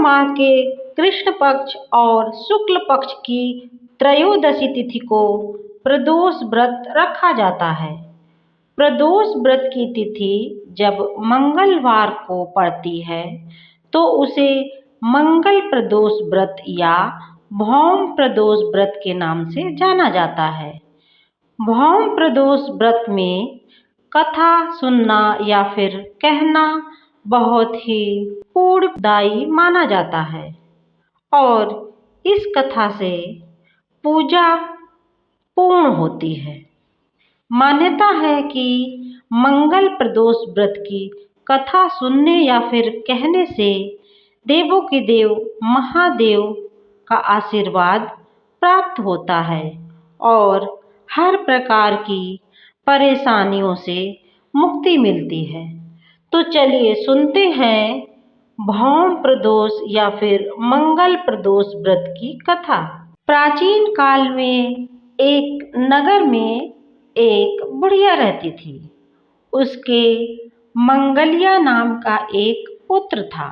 माह के कृष्ण पक्ष और शुक्ल पक्ष की त्रयोदशी तिथि को प्रदोष व्रत रखा जाता है। प्रदोष व्रत की तिथि जब मंगलवार को पड़ती है तो उसे मंगल प्रदोष व्रत या भौम प्रदोष व्रत के नाम से जाना जाता है। भौम प्रदोष व्रत में कथा सुनना या फिर कहना बहुत ही पुण्यदायी माना जाता है और इस कथा से पूजा पूर्ण होती है। मान्यता है कि मंगल प्रदोष व्रत की कथा सुनने या फिर कहने से देवों के देव महादेव का आशीर्वाद प्राप्त होता है और हर प्रकार की परेशानियों से मुक्ति मिलती है। तो चलिए सुनते हैं भौम प्रदोष या फिर मंगल प्रदोष व्रत की कथा। प्राचीन काल में एक नगर में एक बुढ़िया रहती थी। उसके मंगलिया नाम का एक पुत्र था।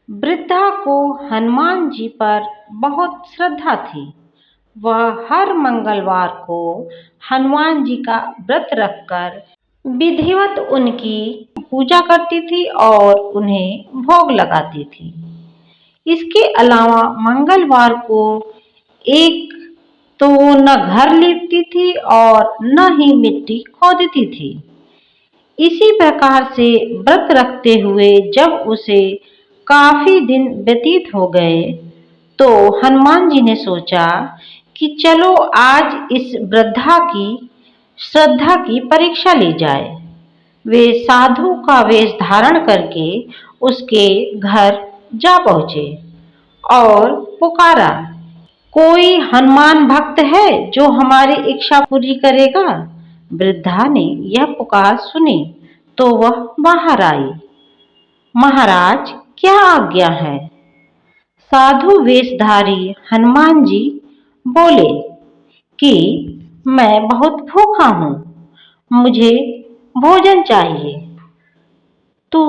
वृद्धा को हनुमान जी पर बहुत श्रद्धा थी। वह हर मंगलवार को हनुमान जी का व्रत रखकर विधिवत उनकी पूजा करती थी और उन्हें भोग लगाती थी। इसके अलावा मंगलवार को एक तो न घर लीपती थी और न ही मिट्टी खोदती थी। इसी प्रकार से व्रत रखते हुए जब उसे काफी दिन व्यतीत हो गए तो हनुमान जी ने सोचा कि चलो आज इस वृद्धा की श्रद्धा की परीक्षा ली जाए। वे साधु का वेश धारण करके उसके घर जा पहुँचे और पुकारा, कोई हनुमान भक्त है जो हमारी इच्छा पूरी करेगा? वृद्धा ने यह पुकार सुनी तो वह बाहर आई। महाराज, क्या आज्ञा है? साधु वेशधारी हनुमान जी बोले कि मैं बहुत भूखा हूँ, मुझे भोजन चाहिए। तू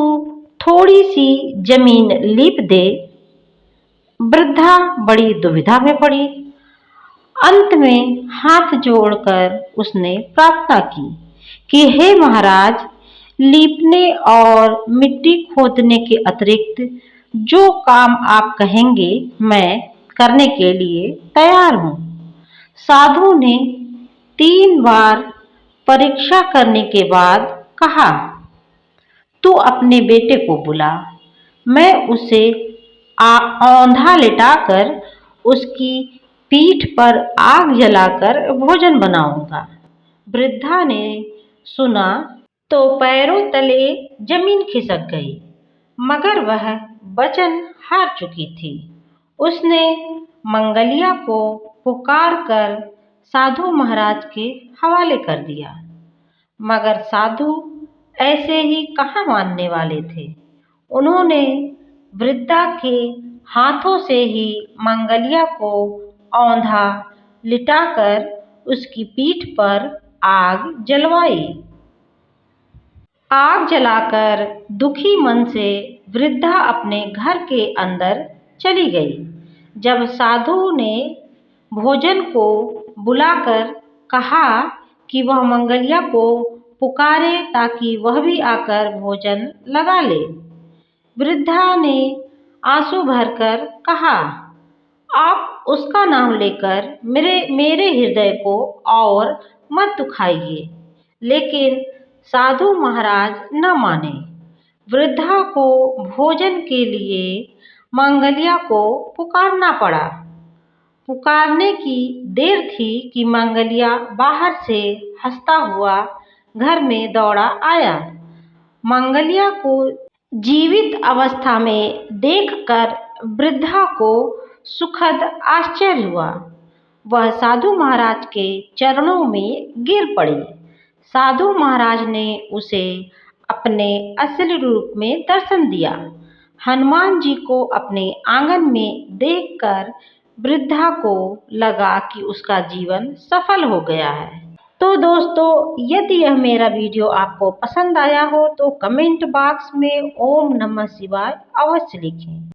थोड़ी सी जमीन लीप दे। वृद्धा बड़ी दुविधा में पड़ी। अंत में हाथ जोड़कर उसने प्रार्थना की कि हे महाराज, लीपने और मिट्टी खोदने के अतिरिक्त जो काम आप कहेंगे मैं करने के लिए तैयार हूँ। साधु ने 3 बार परीक्षा करने के बाद कहा, तू अपने बेटे को बुला, मैं उसे औंधा लिटाकर उसकी पीठ पर आग जलाकर भोजन बनाऊंगा। वृद्धा ने सुना तो पैरों तले जमीन खिसक गई, मगर वह वचन हार चुकी थी। उसने मंगलिया को पुकार कर साधु महाराज के हवाले कर दिया, मगर साधु ऐसे ही कहाँ मानने वाले थे। उन्होंने वृद्धा के हाथों से ही मंगलिया को औंधा लिटाकर उसकी पीठ पर आग जलवाई। आग जलाकर दुखी मन से वृद्धा अपने घर के अंदर चली गई। जब साधु ने भोजन को बुलाकर कहा कि वह मंगलिया को पुकारे ताकि वह भी आकर भोजन लगा ले, वृद्धा ने आंसू भरकर कहा, आप उसका नाम लेकर मेरे हृदय को और मत दुखाइए। लेकिन साधु महाराज न माने। वृद्धा को भोजन के लिए मंगलिया को पुकारना पड़ा। पुकारने की देर थी कि मंगलिया बाहर से हंसता हुआ घर में दौड़ा आया। मंगलिया को जीवित अवस्था में देखकर वृद्धा को सुखद आश्चर्य हुआ। वह साधु महाराज के चरणों में गिर पड़ी। साधु महाराज ने उसे अपने असली रूप में दर्शन दिया। हनुमान जी को अपने आंगन में देखकर वृद्धा को लगा कि उसका जीवन सफल हो गया है। तो दोस्तों, यदि यह मेरा वीडियो आपको पसंद आया हो तो कमेंट बॉक्स में ओम नमः शिवाय अवश्य लिखें।